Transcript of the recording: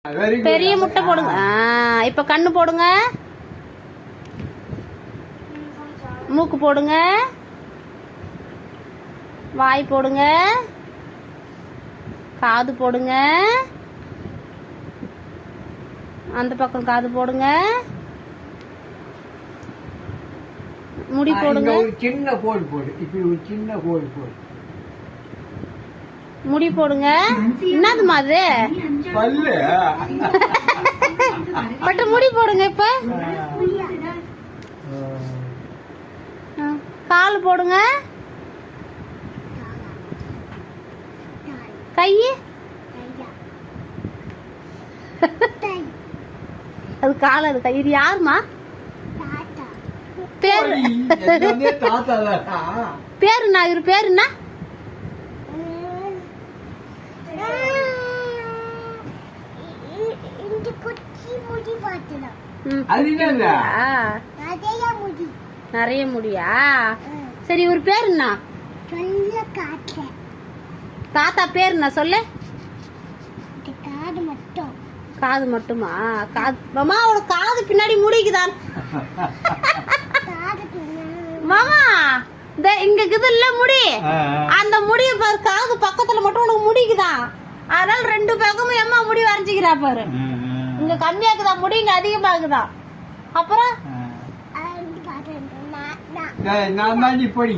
பெரிய முட்டை போடுங்க. இப்ப கண்ணு போடுங்க, மூக்கு போடுங்க, வாய் போடுங்க, காது போடுங்க, அந்த பக்கம் காது போடுங்க, முடி போடுங்க, சின்ன கோல் போடு, இப்படி ஒரு சின்ன கோல் போடு, முடி போடுங்க. என்னதுமா அது? பல்லு பட்டு முடி போடுங்க. இப்ப கால் போடுங்க, கை, அது கால், அது கை. இது யாருமா? பேரு பேருண்ணா, இவரு பேருண்ணா? நிறைய முடியா? சரி, இவர் பேரு என்ன? தாத்தா பேரு என்ன சொல்லு? காது மட்டுமா? காது மாமா, அவனோட காது பின்னாடி முடிக்குதான் மாமா. இங்க இருக்குதுல்ல முடி, அந்த முடி பாரு, காது பக்கத்துல மட்டும் உனக்கு முடிக்குதான். அதனால ரெண்டு பக்கமும் எம்மா முடி வரைஞ்சிக்கிறா பாரு. இங்க கம்மியாக்குதா முடி, இங்க அதிகமாக்குதா. அப்புறம் நான் பொடி